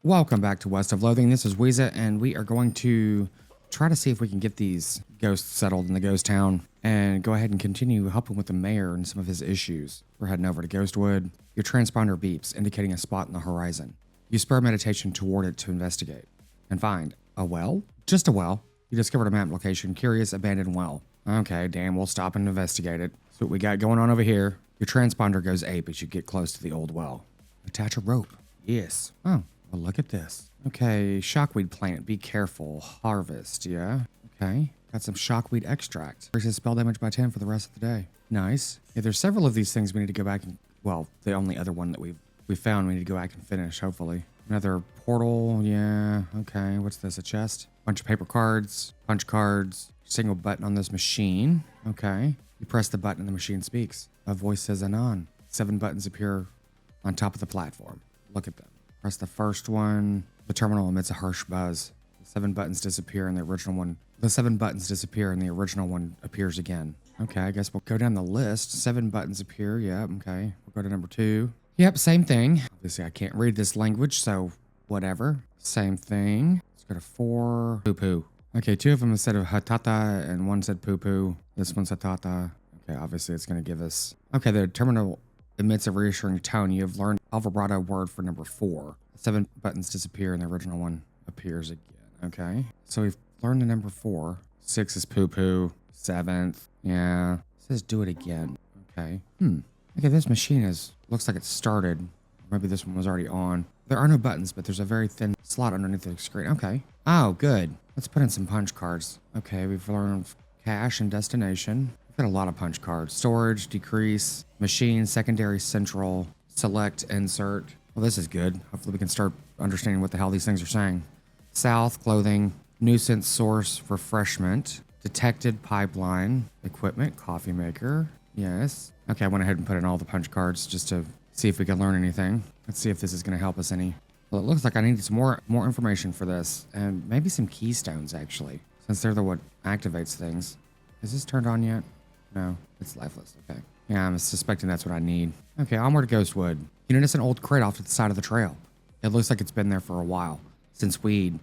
Welcome back to West of Loathing. This is Weeza, and we are going to try to see if we can get these ghosts settled in the ghost town and go ahead and continue helping with the mayor and some of his issues. We're heading over to Ghostwood. Your transponder beeps, indicating a spot in the horizon. You spur meditation toward it to investigate and find a well? Just a well. You discovered a map location, curious abandoned well. Okay, damn, we'll stop and investigate it. So what we got going on over here. Your transponder goes ape as you get close to the old well. Attach a rope. Yes. Oh, well, look at this. Okay, shockweed plant. Be careful. Harvest, yeah? Okay. Got some shockweed extract. Increases spell damage by 10 for the rest of the day. Nice. Yeah, there's several of these things we need to go back and... Well, the only other one that we found we need to go back and finish, hopefully. Another portal. Yeah. Okay. What's this? A chest? Bunch of paper cards. Punch cards. Single button on this machine. Okay. You press the button and the machine speaks. A voice says anon. 7 buttons appear on top of the platform. Look at them. Press the first one. The terminal emits a harsh buzz. The 7 buttons disappear and the original one... The 7 buttons disappear and the original one appears again. Okay, I guess we'll go down the list. 7 buttons appear. Yep, okay. We'll go to number 2. Yep, same thing. Obviously, I can't read this language, so whatever. Same thing. Let's go to 4. Poo-poo. Okay, 2 of them said hatata and 1 said poo-poo. This one's hatata. Okay, obviously it's going to give us... Okay, the terminal emits a reassuring tone. You have learned a vibrato word for number 4. 7 buttons disappear and the original one appears again. Okay, so we've learned the number 4. 6 is poo-poo. 7th. Yeah. It says do it again. Okay. Okay, this machine looks like it started. Maybe this one was already on. There are no buttons, but there's a very thin slot underneath the screen. Okay. Oh, good. Let's put in some punch cards. Okay, we've learned cache and destination. We've got a lot of punch cards. Storage, decrease, machine, secondary, central, select, insert. Well, this is good. Hopefully we can start understanding what the hell these things are saying. South, clothing, nuisance source, refreshment, detected pipeline, equipment, coffee maker. Yes. Okay, I went ahead and put in all the punch cards just to see if we can learn anything. Let's see if this is going to help us any. Well, it looks like I need some more information for this, and maybe some keystones, actually, since they're what activates things. Is this turned on yet? No, it's lifeless. Okay. Yeah, I'm suspecting that's what I need. Okay, onward to Ghostwood. You notice an old crate off to the side of the trail. It looks like it's been there for a while, since weed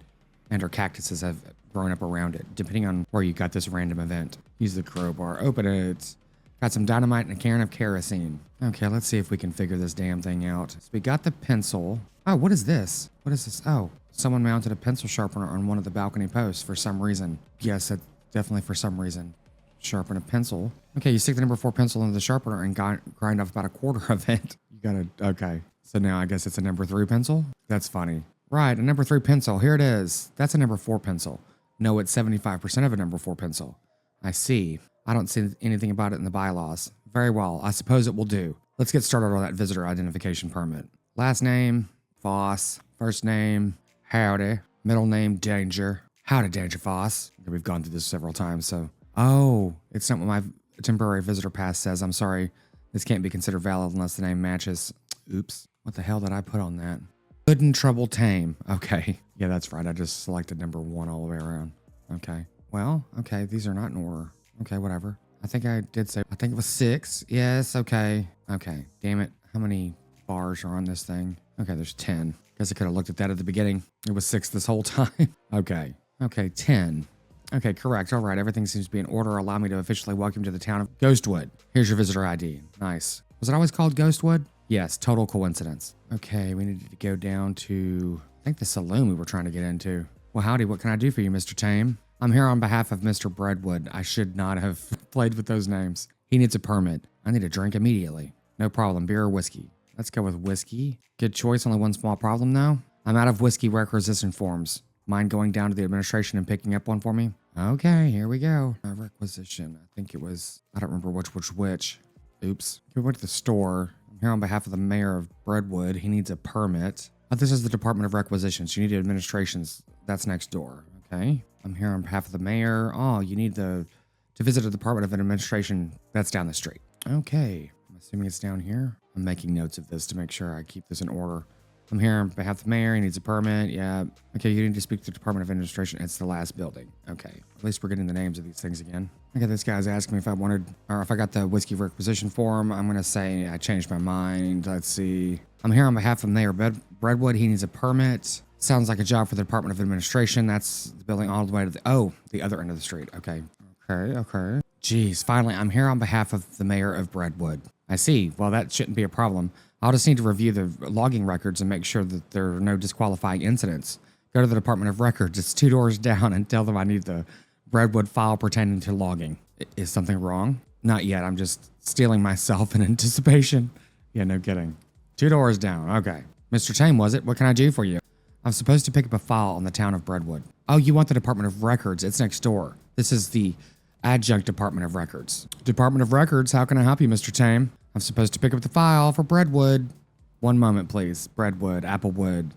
and or cactuses have grown up around it, depending on where you got this random event. Use the crowbar. Open it. Got some dynamite and a can of kerosene. Okay, let's see if we can figure this damn thing out. So we got the pencil. Oh, what is this? What is this? Oh, someone mounted a pencil sharpener on one of the balcony posts for some reason. Yes, that's definitely for some reason. Sharpen a pencil. Okay, you stick the number 4 pencil into the sharpener and grind off about a quarter of it. You gotta, okay. So now I guess it's a number 3 pencil? That's funny. Right, a number 3 pencil. Here it is. That's a number 4 pencil. No, it's 75% of a number 4 pencil. I see. I don't see anything about it in the bylaws. Very well. I suppose it will do. Let's get started on that visitor identification permit. Last name, Foss. First name, Howdy. Middle name, Danger. Howdy, Danger Foss. Okay, we've gone through this several times, so... Oh, it's not what my temporary visitor pass says. I'm sorry. This can't be considered valid unless the name matches. Oops. What the hell did I put on that? Good and trouble tame. Okay. Yeah, that's right. I just selected number 1 all the way around. Okay. Well, okay. These are not in order. Okay, whatever. I think I did say, I think it was 6. Yes, okay. Okay, damn it. How many bars are on this thing? Okay, there's 10. Guess I could have looked at that at the beginning. It was 6 this whole time. Okay. Okay, 10. Okay, correct. All right, everything seems to be in order. Allow me to officially welcome you to the town of Ghostwood. Here's your visitor ID. Nice. Was it always called Ghostwood? Yes, total coincidence. Okay, we needed to go down to, I think the saloon we were trying to get into. Well, howdy, what can I do for you, Mr. Tame? I'm here on behalf of Mr. Breadwood. I should not have played with those names. He needs a permit. I need a drink immediately. No problem. Beer or whiskey? Let's go with whiskey. Good choice. Only one small problem, though. I'm out of whiskey requisition forms. Mind going down to the administration and picking up one for me? Okay, here we go. Requisition. I think it was... I don't remember which. Oops. We went to the store. I'm here on behalf of the mayor of Breadwood. He needs a permit. Oh, this is the Department of Requisitions. You need administrations. That's next door. Okay. I'm here on behalf of the mayor. Oh, you need to visit the Department of Administration. That's down the street. Okay. I'm assuming it's down here. I'm making notes of this to make sure I keep this in order. I'm here on behalf of the mayor. He needs a permit. Yeah. Okay, you need to speak to the Department of Administration. It's the last building. Okay. At least we're getting the names of these things again. Okay, this guy's asking me if I wanted, or if I got the whiskey requisition form. I'm going to say I changed my mind. Let's see. I'm here on behalf of Mayor Breadwood. He needs a permit. Sounds like a job for the Department of Administration. That's the building all the way to the other end of the street. Okay. Okay. Geez, finally, I'm here on behalf of the mayor of Brentwood. I see. Well, that shouldn't be a problem. I'll just need to review the logging records and make sure that there are no disqualifying incidents. Go to the Department of Records. It's 2 doors down and tell them I need the Brentwood file pertaining to logging. Is something wrong? Not yet. I'm just stealing myself in anticipation. Yeah, no kidding. 2 doors down. Okay. Mr. Tame, was it? What can I do for you? I'm supposed to pick up a file on the town of Brentwood. Oh, you want the Department of Records. It's next door. This is the Adjunct Department of Records. Department of Records, how can I help you, Mr. Tame? I'm supposed to pick up the file for Brentwood. One moment, please. Brentwood, Applewood,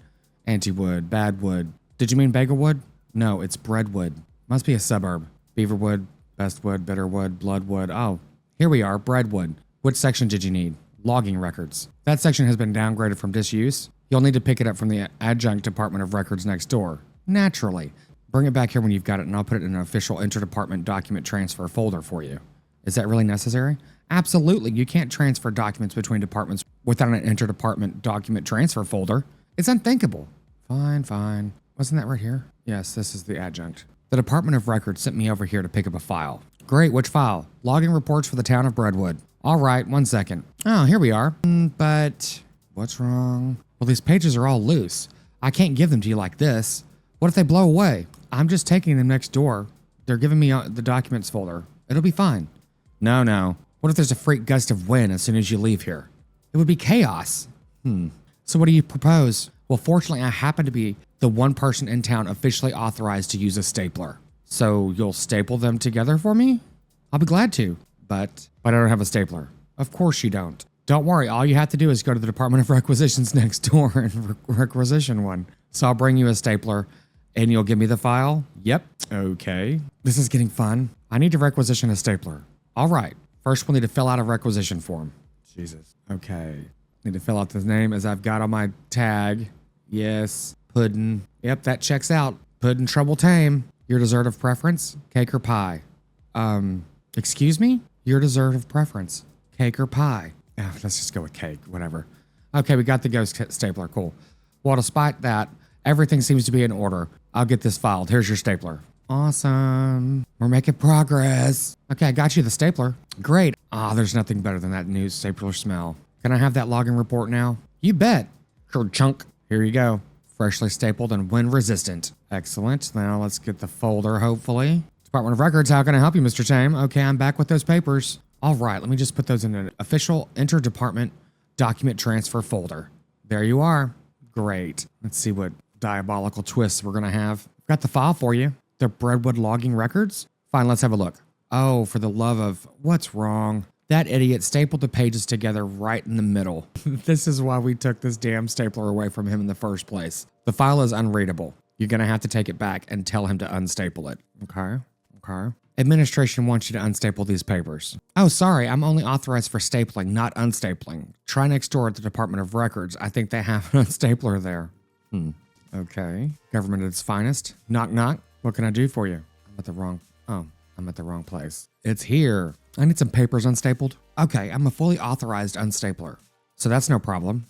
Antiwood, Badwood. Did you mean Bagelwood? No, it's Brentwood. Must be a suburb. Beaverwood, Bestwood, Bitterwood, Bloodwood. Oh, here we are, Brentwood. Which section did you need? Logging records. That section has been downgraded from disuse. You'll need to pick it up from the Adjunct Department of Records next door. Naturally. Bring it back here when you've got it, and I'll put it in an official interdepartment document transfer folder for you. Is that really necessary? Absolutely. You can't transfer documents between departments without an interdepartment document transfer folder. It's unthinkable. Fine. Wasn't that right here? Yes, this is the adjunct. The Department of Records sent me over here to pick up a file. Great, which file? Logging reports for the town of Brentwood. All right, 1 second. Oh, here we are. But what's wrong? Well, these pages are all loose. I can't give them to you like this. What if they blow away? I'm just taking them next door. They're giving me the documents folder. It'll be fine. No. What if there's a freak gust of wind as soon as you leave here? It would be chaos. So what do you propose? Well, fortunately, I happen to be the one person in town officially authorized to use a stapler. So you'll staple them together for me? I'll be glad to. But I don't have a stapler. Of course you don't. Don't worry, all you have to do is go to the Department of Requisitions next door and requisition one. So I'll bring you a stapler and you'll give me the file? Yep. Okay. This is getting fun. I need to requisition a stapler. All right. First, we'll need to fill out a requisition form. Jesus. Okay. Need to fill out the name as I've got on my tag. Yes. Puddin'. Yep, that checks out. Puddin' Trouble Tame. Your dessert of preference? Cake or pie? Excuse me? Your dessert of preference? Cake or pie? Let's just go with cake, whatever. Okay, we got the ghost stapler, cool. Well, despite that, everything seems to be in order. I'll get this filed. Here's your stapler. Awesome. We're making progress. Okay, I got you the stapler. Great. There's nothing better than that new stapler smell. Can I have that logging report now? You bet. Sure, chunk. Here you go. Freshly stapled and wind resistant. Excellent. Now let's get the folder, hopefully. Department of Records, how can I help you, Mr. Tame? Okay, I'm back with those papers. All right, let me just put those in an official interdepartment document transfer folder. There you are. Great. Let's see what diabolical twists we're going to have. Got the file for you. The Brentwood logging records? Fine, let's have a look. Oh, for the love of... What's wrong? That idiot stapled the pages together right in the middle. This is why we took this damn stapler away from him in the first place. The file is unreadable. You're going to have to take it back and tell him to unstaple it. Okay. Administration wants you to unstaple these papers. Oh, sorry, I'm only authorized for stapling, not unstapling. Try next door at the Department of Records. I think they have an unstapler there. Okay. Government at its finest. Knock, knock. What can I do for you? I'm at the wrong place. It's here. I need some papers unstapled. Okay, I'm a fully authorized unstapler. So that's no problem.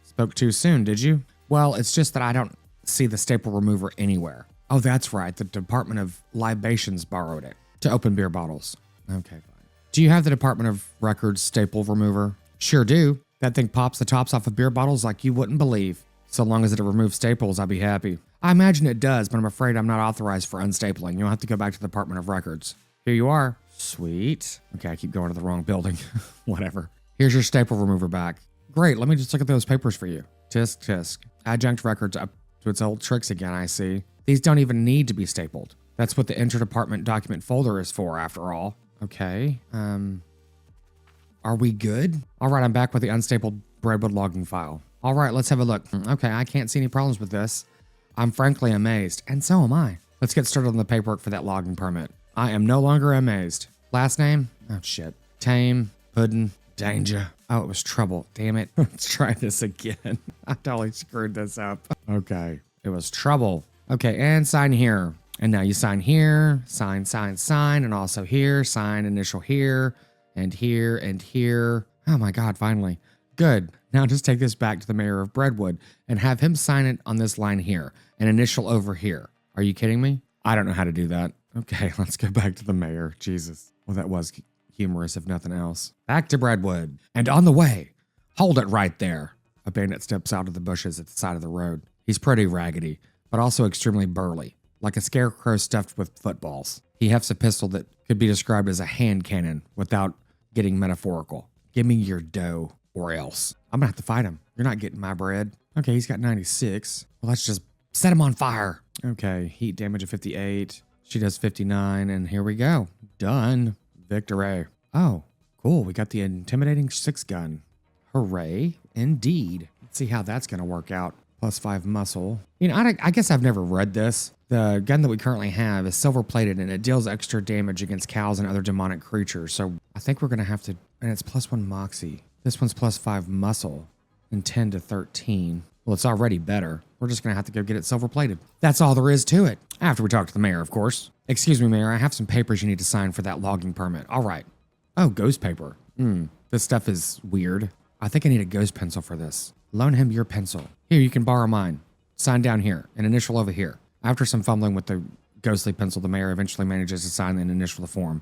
Spoke too soon, did you? Well, it's just that I don't see the staple remover anywhere. Oh, that's right. The Department of Libations borrowed it to open beer bottles. Okay, fine. Do you have the Department of Records staple remover? Sure do. That thing pops the tops off of beer bottles like you wouldn't believe. So long as it removes staples, I'll be happy. I imagine it does, but I'm afraid I'm not authorized for unstapling. You'll have to go back to the Department of Records. Here you are. Sweet. Okay, I keep going to the wrong building. Whatever. Here's your staple remover back. Great, let me just look at those papers for you. Tisk, tisk. Adjunct Records up to its old tricks again, I see. These don't even need to be stapled. That's what the interdepartment document folder is for, after all. Okay. Are we good? All right, I'm back with the unstapled Brentwood logging file. All right, let's have a look. Okay, I can't see any problems with this. I'm frankly amazed, and so am I. Let's get started on the paperwork for that logging permit. I am no longer amazed. Last name? Oh, shit. Tame, Puddin', Danger. Oh, it was Trouble. Damn it. Let's try this again. I totally screwed this up. Okay. It was Trouble. Okay, and sign here. And now you sign here, sign, and also here, sign, initial here, and here, and here. Oh my God, finally. Good. Now just take this back to the mayor of Breadwood and have him sign it on this line here, an initial over here. Are you kidding me? I don't know how to do that. Okay, let's go back to the mayor. Jesus. Well, that was humorous, if nothing else. Back to Breadwood. And on the way. Hold it right there. A bandit steps out of the bushes at the side of the road. He's pretty raggedy, but also extremely burly, like a scarecrow stuffed with footballs. He hefts a pistol that could be described as a hand cannon without getting metaphorical. Give me your dough or else. I'm gonna have to fight him. You're not getting my bread. Okay, he's got 96. Well, let's just set him on fire. Okay, heat damage of 58. She does 59, and here we go. Done. Victory. Oh, cool. We got the intimidating 6-gun. Hooray, indeed. Let's see how that's gonna work out. +5 muscle. You know, I guess I've never read this. The gun that we currently have is silver-plated, and it deals extra damage against cows and other demonic creatures. So I think we're going to have to... And it's +1 moxie. This one's +5 muscle and 10 to 13. Well, it's already better. We're just going to have to go get it silver-plated. That's all there is to it. After we talk to the mayor, of course. Excuse me, mayor. I have some papers you need to sign for that logging permit. All right. Oh, ghost paper. This stuff is weird. I think I need a ghost pencil for this. Loan him your pencil. Here, you can borrow mine. Sign down here. An initial over here. After some fumbling with the ghostly pencil, the mayor eventually manages to sign and initial the form.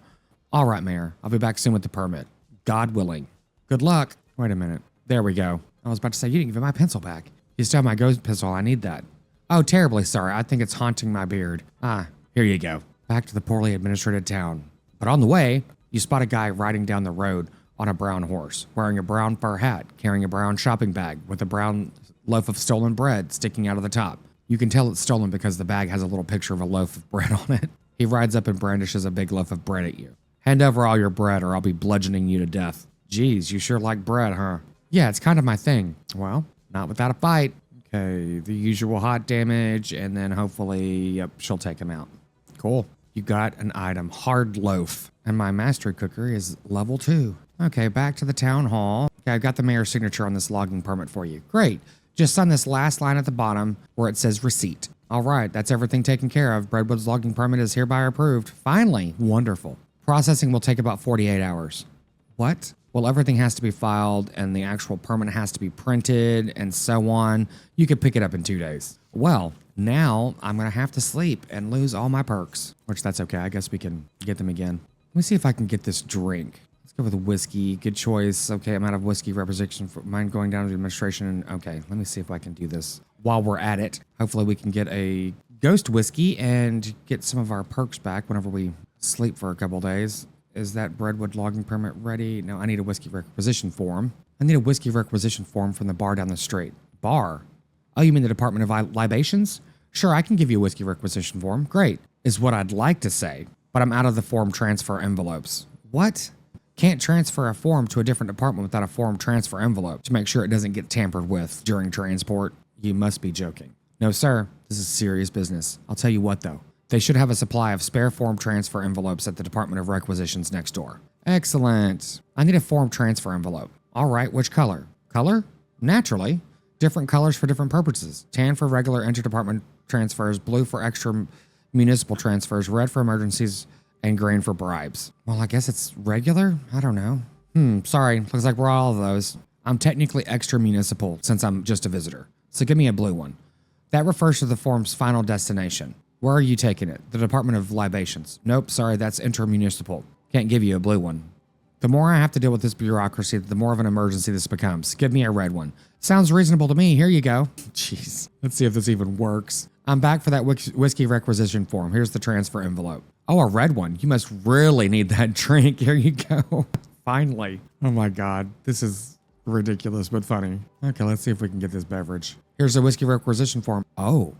All right, mayor. I'll be back soon with the permit. God willing. Good luck. Wait a minute. There we go. I was about to say, you didn't give me my pencil back. You still have my ghost pencil. I need that. Oh, terribly sorry. I think it's haunting my beard. Here you go. Back to the poorly administrated town. But on the way, you spot a guy riding down the road on a brown horse, wearing a brown fur hat, carrying a brown shopping bag with a brown loaf of stolen bread sticking out of the top. You can tell it's stolen because the bag has a little picture of a loaf of bread on it. He rides up and brandishes a big loaf of bread at you. Hand over all your bread or I'll be bludgeoning you to death. Geez, you sure like bread, huh? Yeah, it's kind of my thing. Well, not without a fight. Okay, the usual hot damage, and then hopefully, yep, she'll take him out. Cool. You got an item, hard loaf. And my mastery cooker is level 2. Okay, back to the town hall. Okay, I've got the mayor's signature on this logging permit for you. Great. Just sign this last line at the bottom where it says receipt. All right, that's everything taken care of. Breadwood's logging permit is hereby approved. Finally. Wonderful. Processing will take about 48 hours. What? Well, everything has to be filed and the actual permit has to be printed and so on. You could pick it up in 2 days. Well, now I'm going to have to sleep and lose all my perks, which that's okay. I guess we can get them again. Let me see if I can get this drink. Let's go with whiskey. Good choice. Okay, I'm out of whiskey representation. For mine going down to the administration. Okay, let me see if I can do this while we're at it. Hopefully we can get a ghost whiskey and get some of our perks back whenever we sleep for a couple days. Is that Breadwood logging permit ready? No, I need a whiskey requisition form. I need a whiskey requisition form from the bar down the street. Bar? Oh, you mean the Department of Libations? Sure, I can give you a whiskey requisition form. Great, is what I'd like to say, but I'm out of the form transfer envelopes. What? Can't transfer a form to a different department without a form transfer envelope to make sure it doesn't get tampered with during transport. You must be joking. No, sir, this is serious business. I'll tell you what, though. They should have a supply of spare form transfer envelopes at the Department of Requisitions next door. Excellent. I need a form transfer envelope. All right, which color? Color? Naturally. Different colors for different purposes. Tan for regular interdepartment transfers, blue for extra municipal transfers, red for emergencies, and green for bribes. Well, I guess it's regular? I don't know. Sorry, looks like we're all of those. I'm technically extra municipal since I'm just a visitor. So give me a blue one. That refers to the form's final destination. Where are you taking it? The Department of Libations. Nope, sorry, that's intermunicipal. Can't give you a blue one. The more I have to deal with this bureaucracy, the more of an emergency this becomes. Give me a red one. Sounds reasonable to me. Here you go. Jeez, let's see if this even works. I'm back for that whiskey requisition form. Here's the transfer envelope. Oh, a red one. You must really need that drink. Here you go. Finally. Oh my God, this is ridiculous but funny. Okay, let's see if we can get this beverage. Here's a whiskey requisition form. Oh.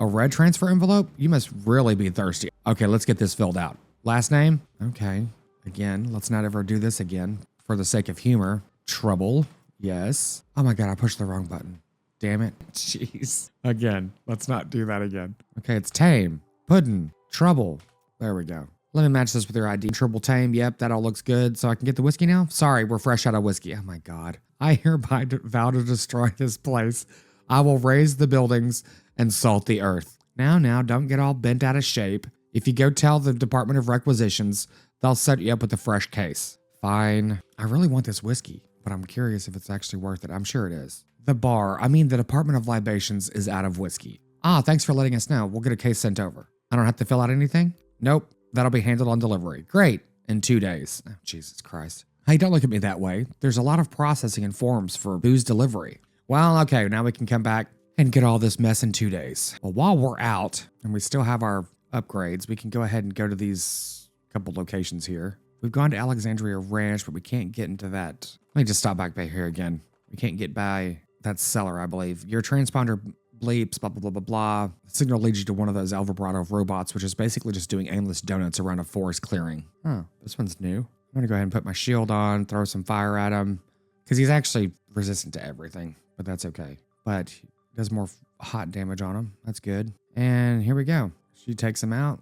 A red transfer envelope? You must really be thirsty. Okay, let's get this filled out. Last name? Okay. Again, let's not ever do this again. For the sake of humor. Trouble. Yes. Oh my God, I pushed the wrong button. Damn it. Jeez. Again, let's not do that again. Okay, it's tame. Puddin'. Trouble. There we go. Let me match this with your ID. Trouble tame. Yep, that all looks good. So I can get the whiskey now? Sorry, we're fresh out of whiskey. Oh my God. I hereby vow to destroy this place. I will raise the buildings and salt the earth. Now, don't get all bent out of shape. If you go tell the Department of Requisitions, they'll set you up with a fresh case. Fine. I really want this whiskey. but I'm curious if it's actually worth it. I'm sure it is. The Department of Libations is out of whiskey. Ah, thanks for letting us know. We'll get a case sent over. I don't have to fill out anything? Nope. That'll be handled on delivery. Great. In 2 days. Oh, Jesus Christ. Hey, don't look at me that way. There's a lot of processing and forms for booze delivery. Well, okay, now we can come back and get all this mess in 2 days. Well, while we're out and we still have our upgrades, we can go ahead and go to these couple locations here. We've gone to Alexandria Ranch, but we can't get into that. Let me just stop back by here again. We can't get by that cellar, I believe. Your transponder bleeps, blah, blah, blah, blah, blah. The signal leads you to one of those El Vibrato robots, which is basically just doing aimless donuts around a forest clearing. Oh, this one's new. I'm going to go ahead and put my shield on, throw some fire at him, because he's actually resistant to everything, but that's okay. But he does more hot damage on him. That's good. And here we go. She takes him out.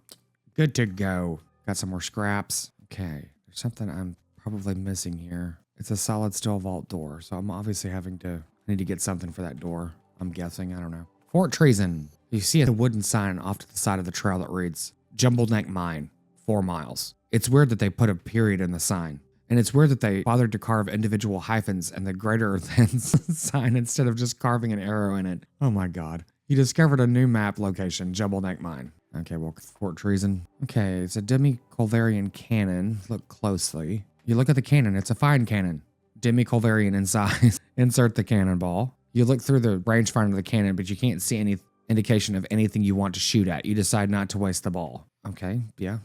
Good to go. Got some more scraps. Okay, there's something I'm probably missing here. It's a solid steel vault door, so I'm obviously I need to get something for that door. I'm guessing, I don't know. Fort Treason. You see a wooden sign off to the side of the trail that reads, Jumble Neck Mine, 4 miles. It's weird that they put a period in the sign. And it's weird that they bothered to carve individual hyphens and the greater than sign instead of just carving an arrow in it. Oh my God. You discovered a new map location, Jumble Neck Mine. Okay, well, Fort Treason. Okay, it's a demi-Culverian cannon. Look closely. You look at the cannon, it's a fine cannon. Demi-Culverian in size. Insert the cannonball. You look through the rangefinder of the cannon, but you can't see any indication of anything you want to shoot at. You decide not to waste the ball. Okay, yeah,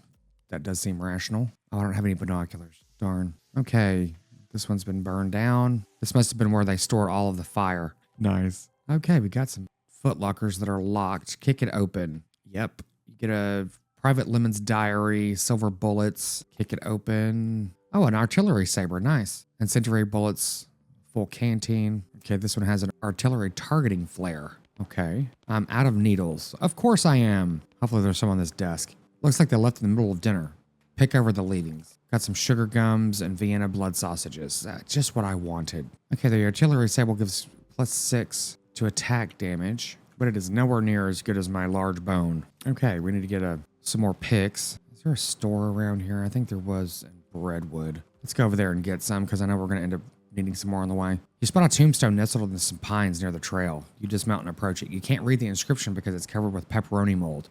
that does seem rational. Oh, I don't have any binoculars. Darn. Okay, this one's been burned down. This must have been where they store all of the fire. Nice. Okay, we got some foot lockers that are locked. Kick it open. Yep. You get a Private Lemon's diary, silver bullets. Kick it open. Oh, an artillery saber. Nice. Incendiary bullets. Full canteen. Okay, this one has an artillery targeting flare. Okay. I'm out of needles. Of course I am. Hopefully there's some on this desk. Looks like they left in the middle of dinner. Pick over the leavings. Got some sugar gums and Vienna blood sausages. Just what I wanted. Okay, the artillery saber gives +6 to attack damage, but it is nowhere near as good as my large bone. Okay, we need to get some more picks. Is there a store around here? I think there was in Redwood. Let's go over there and get some because I know we're going to end up needing some more on the way. You spot a tombstone nestled in some pines near the trail. You dismount and approach it. You can't read the inscription because it's covered with pepperoni mold.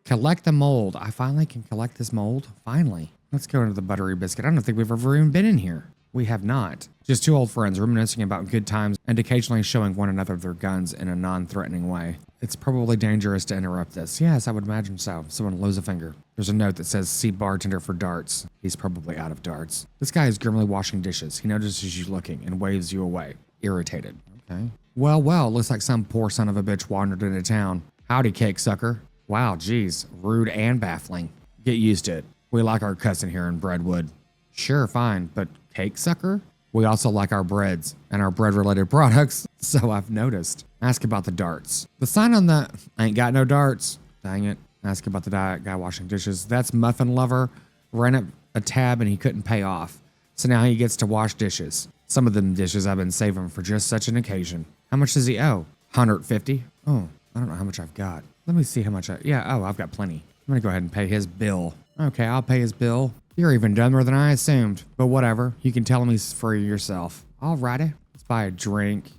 Collect the mold. I finally can collect this mold. Finally. Let's go into the buttery biscuit. I don't think we've ever even been in here. We have not. Just 2 old friends reminiscing about good times and occasionally showing one another their guns in a non-threatening way. It's probably dangerous to interrupt this. Yes, I would imagine so. Someone lose a finger. There's a note that says, see bartender for darts. He's probably out of darts. This guy is grimly washing dishes. He notices you looking and waves you away, irritated. Okay. Well, looks like some poor son of a bitch wandered into town. Howdy, cake sucker. Wow, geez, rude and baffling. Get used to it. We like our cousin here in Breadwood. Sure, fine, but cake sucker? We also like our breads and our bread-related products, so I've noticed. Ask about the darts. The sign on the... Ain't got no darts. Dang it. Ask about the guy washing dishes. That's Muffin Lover. Ran up a tab and he couldn't pay off. So now he gets to wash dishes. Some of them dishes I've been saving for just such an occasion. How much does he owe? $150? Oh, I don't know how much I've got. Let me see how much I've got plenty. I'm gonna go ahead and pay his bill. Okay, I'll pay his bill. You're even dumber than I assumed, but whatever. You can tell him he's free yourself. Alrighty. Let's buy a drink.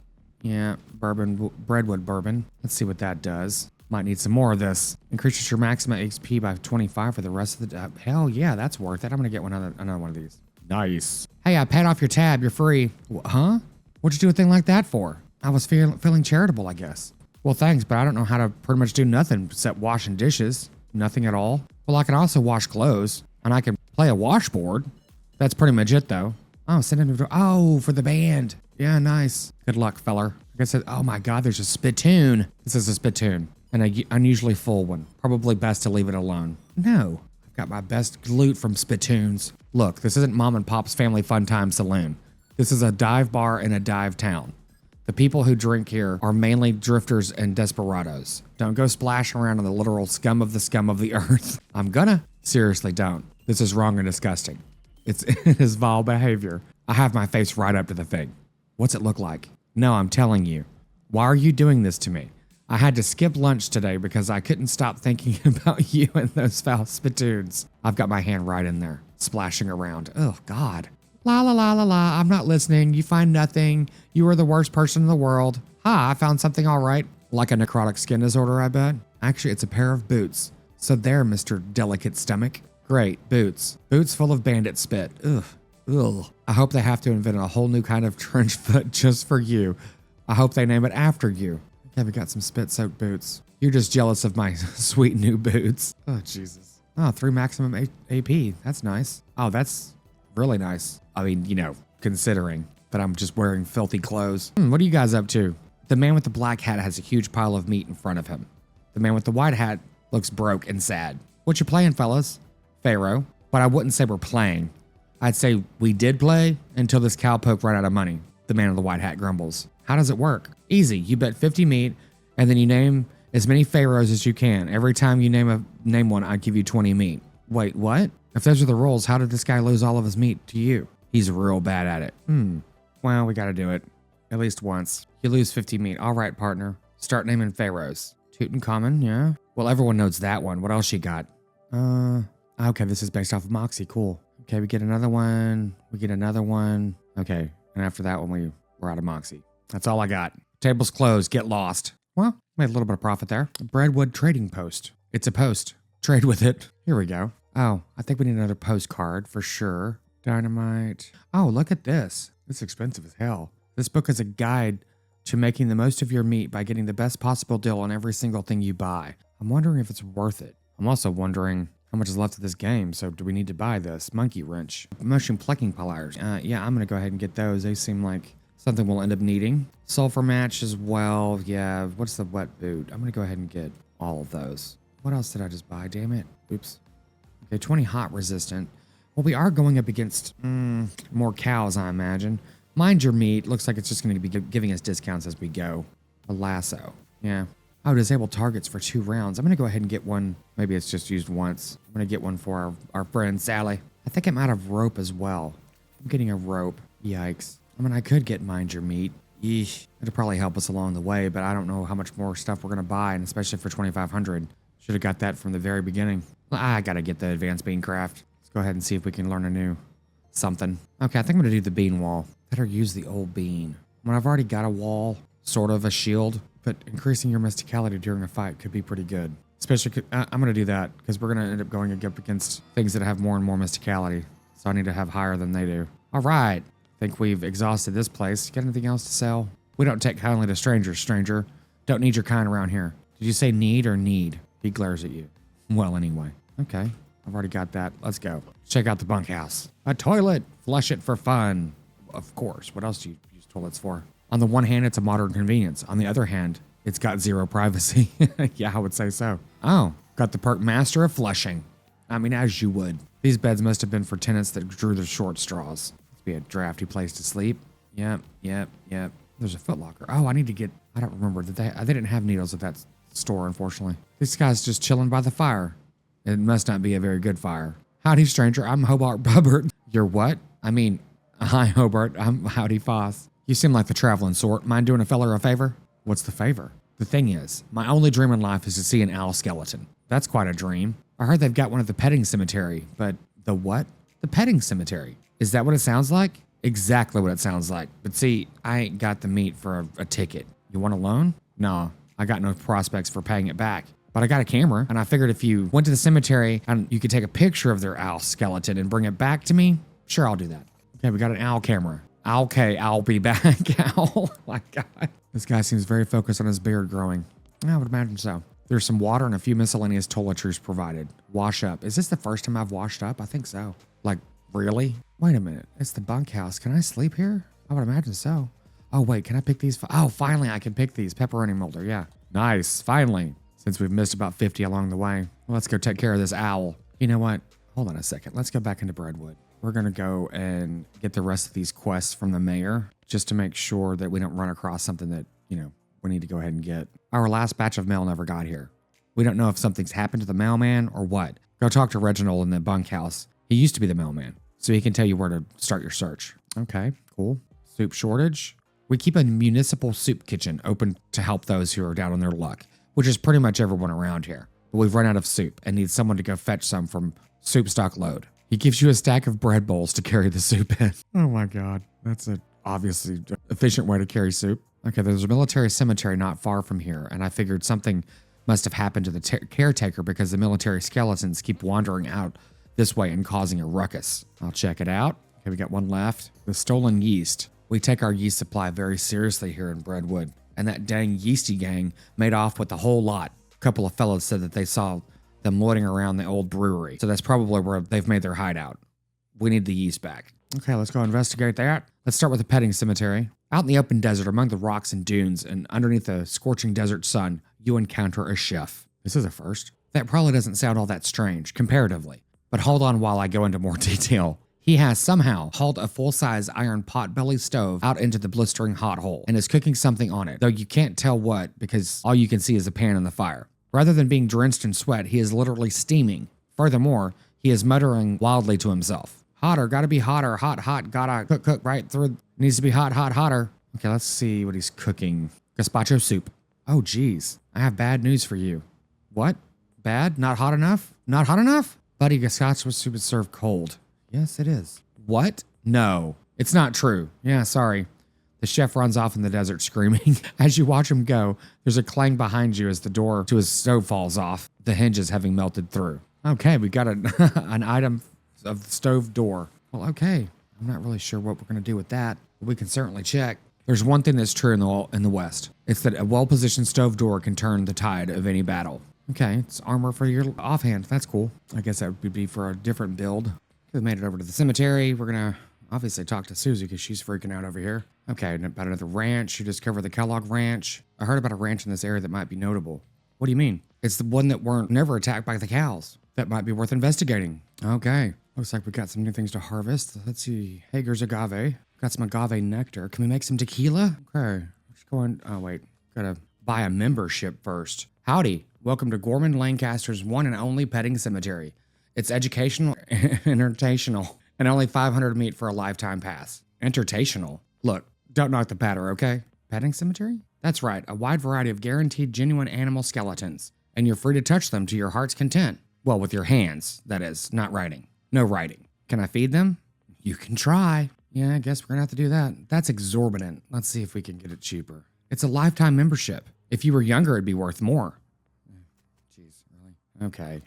Yeah, bourbon, Breadwood bourbon. Let's see what that does. Might need some more of this. Increases your maximum XP by 25 for the rest of the... hell yeah, that's worth it. I'm gonna get another one of these. Nice. Hey, I paid off your tab. You're free. Huh? What'd you do a thing like that for? I was feeling charitable, I guess. Well, thanks, but I don't know how to pretty much do nothing except washing dishes. Nothing at all. Well, I can also wash clothes, and I can play a washboard. That's pretty much it, though. Oh, send him to... Oh, for the band. Yeah, nice. Good luck, feller. Like I said, oh my God, there's a spittoon. This is a spittoon, and an unusually full one. Probably best to leave it alone. No, I've got my best loot from spittoons. Look, this isn't Mom and Pop's Family Fun Time Saloon. This is a dive bar in a dive town. The people who drink here are mainly drifters and desperados. Don't go splashing around in the literal scum of the earth. I'm gonna. Seriously, don't. This is wrong and disgusting. It is vile behavior. I have my face right up to the thing. What's it look like? No, I'm telling you. Why are you doing this to me? I had to skip lunch today because I couldn't stop thinking about you and those foul spittoons. I've got my hand right in there, splashing around. Oh, God. La la la la la. I'm not listening. You find nothing. You are the worst person in the world. Ha, I found something all right. Like a necrotic skin disorder, I bet. Actually, it's a pair of boots. So there, Mr. Delicate Stomach. Great, boots. Boots full of bandit spit. Ugh. Ugh. I hope they have to invent a whole new kind of trench foot just for you. I hope they name it after you. Okay, we got some spit-soaked boots. You're just jealous of my sweet new boots. Oh, Jesus. Oh, 3 maximum AP. That's nice. Oh, that's really nice. I mean, you know, considering that I'm just wearing filthy clothes. What are you guys up to? The man with the black hat has a huge pile of meat in front of him. The man with the white hat looks broke and sad. What you playing, fellas? Pharaoh. But I wouldn't say we're playing. I'd say we did play until this cowpoke ran out of money. The man in the white hat grumbles. How does it work? Easy. You bet 50 meat, and then you name as many pharaohs as you can. Every time you name one, I give you 20 meat. Wait, what? If those are the rules, how did this guy lose all of his meat to you? He's real bad at it. Well, we gotta do it. At least once. You lose 50 meat. All right, partner. Start naming pharaohs. Tutankhamun, yeah? Well, everyone knows that one. What else you got? Okay, this is based off of Moxie. Cool. Okay, we get another one. We get another one. Okay, and after that one, we're out of Moxie. That's all I got. Table's closed. Get lost. Well, made a little bit of profit there. A Breadwood trading post. It's a post. Trade with it. Here we go. Oh, I think we need another postcard for sure. Dynamite. Oh, look at this. It's expensive as hell. This book is a guide to making the most of your meat by getting the best possible deal on every single thing you buy. I'm wondering if it's worth it. I'm also wondering how much is left of this game, so do we need to buy this? Monkey wrench. Motion plucking pliers. Yeah, I'm going to go ahead and get those. They seem like something we'll end up needing. Sulfur match as well. Yeah, what's the wet boot? I'm going to go ahead and get all of those. What else did I just buy? Damn it. Oops. Okay, 20 hot resistant. Well, we are going up against more cows, I imagine. Mind your meat. Looks like it's just going to be giving us discounts as we go. A lasso. Yeah. Oh, disable targets for 2 rounds. I'm going to go ahead and get one. Maybe it's just used once. I'm going to get one for our friend Sally. I think I'm out of rope as well. I'm getting a rope. Yikes. I mean, I could get mind your meat. Yeesh. It'll probably help us along the way, but I don't know how much more stuff we're going to buy, and especially for 2,500. Should have got that from the very beginning. I got to get the advanced bean craft. Let's go ahead and see if we can learn a new something. Okay, I think I'm going to do the bean wall. Better use the old bean. When I've already got a wall, sort of a shield, but increasing your mysticality during a fight could be pretty good. Especially, I'm going to do that because we're going to end up going up against things that have more and more mysticality. So I need to have higher than they do. All right. I think we've exhausted this place. Got anything else to sell? We don't take kindly to strangers, stranger. Don't need your kind around here. Did you say need or need? He glares at you. Well, anyway. Okay. I've already got that. Let's go. Check out the bunkhouse. A toilet. Flush it for fun. Of course. What else do you use toilets for? On the one hand, it's a modern convenience. On the other hand, it's got zero privacy. Yeah, I would say so. Oh, got the perk master of flushing. I mean, as you would. These beds must have been for tenants that drew their short straws. Must be a drafty place to sleep. Yep. There's a footlocker. Oh, I need to get, I don't remember. They didn't have needles at that store, unfortunately. This guy's just chilling by the fire. It must not be a very good fire. Howdy, stranger. I'm Hobart Bubbert. You're what? I mean, hi, Hobart. I'm Howdy Foss. You seem like the traveling sort. Mind doing a feller a favor? What's the favor? The thing is, my only dream in life is to see an owl skeleton. That's quite a dream. I heard they've got one at the petting cemetery, but the what? The petting cemetery. Is that what it sounds like? Exactly what it sounds like. But see, I ain't got the meat for a ticket. You want a loan? No, I got no prospects for paying it back. But I got a camera, and I figured if you went to the cemetery and you could take a picture of their owl skeleton and bring it back to me, sure, I'll do that. Okay, we got an owl camera. Okay, I'll be back. Owl. My God. This guy seems very focused on his beard growing. I would imagine so. There's some water and a few miscellaneous toiletries provided. Wash up. Is this the first time I've washed up? I think so. Like, really? Wait a minute. It's the bunkhouse. Can I sleep here? I would imagine so. Oh, wait. Can I pick these? Oh, finally, I can pick these. Pepperoni molder. Yeah. Nice. Finally. Since we've missed about 50 along the way. Well, let's go take care of this owl. You know what? Hold on a second. Let's go back into Breadwood. We're going to go and get the rest of these quests from the mayor just to make sure that we don't run across something that, you know, we need to go ahead and get. Our last batch of mail never got here. We don't know if something's happened to the mailman or what. Go talk to Reginald in the bunkhouse. He used to be the mailman, so he can tell you where to start your search. Okay, cool. Soup shortage. We keep a municipal soup kitchen open to help those who are down on their luck, which is pretty much everyone around here. But we've run out of soup and need someone to go fetch some from soup stock load. He gives you a stack of bread bowls to carry the soup in. Oh my God. That's a obviously efficient way to carry soup. Okay, there's a military cemetery not far from here, and I figured something must have happened to the caretaker because the military skeletons keep wandering out this way and causing a ruckus. I'll check it out. Okay, we got one left. The stolen yeast. We take our yeast supply very seriously here in Brentwood, and that dang yeasty gang made off with the whole lot. A couple of fellows said that they saw them loitering around the old brewery, so that's probably where they've made their hideout. We need the yeast back. Okay, let's go investigate that. Let's start with the petting cemetery. Out in the open desert among the rocks and dunes and underneath the scorching desert sun, you encounter a chef. This is a first. That probably doesn't sound all that strange, comparatively. But hold on while I go into more detail. He has somehow hauled a full-size iron pot-belly stove out into the blistering hot hole and is cooking something on it, though you can't tell what because all you can see is a pan in the fire. Rather than being drenched in sweat, he is literally steaming. Furthermore, he is muttering wildly to himself. Hotter, gotta be hotter, hot, hot, gotta cook right through. Needs to be hot, hot, hotter. Okay, let's see what he's cooking. Gazpacho soup. Oh, geez. I have bad news for you. What? Bad? Not hot enough? Not hot enough? Buddy, gazpacho soup is served cold. Yes, it is. What? No, it's not true. Yeah, sorry. The chef runs off in the desert screaming. As you watch him go, there's a clang behind you as the door to his stove falls off, the hinges having melted through. Okay, we got an item of the stove door. Well, okay. I'm not really sure what we're going to do with that, but we can certainly check. There's one thing that's true in the West. It's that a well-positioned stove door can turn the tide of any battle. Okay, it's armor for your offhand. That's cool. I guess that would be for a different build. We made it over to the cemetery. We're going to obviously talk to Susie because she's freaking out over here. Okay, about another ranch. You discover the Kellogg Ranch. I heard about a ranch in this area that might be notable. What do you mean? It's the one that weren't never attacked by the cows. That might be worth investigating. Okay, looks like we got some new things to harvest. Let's see, Hager's agave. Got some agave nectar. Can we make some tequila? Okay, let's go on. Oh wait, gotta buy a membership first. Howdy, welcome to Gorman Lancaster's one and only petting cemetery. It's educational and entertainal, and only 500 meat for a lifetime pass. Entertainal? Look, don't knock the patter, okay? Petting cemetery? That's right, a wide variety of guaranteed genuine animal skeletons, and you're free to touch them to your heart's content. Well, with your hands, that is, not writing. No writing. Can I feed them? You can try. Yeah, I guess we're gonna have to do that. That's exorbitant. Let's see if we can get it cheaper. It's a lifetime membership. If you were younger, it'd be worth more. Jeez, really? Okay,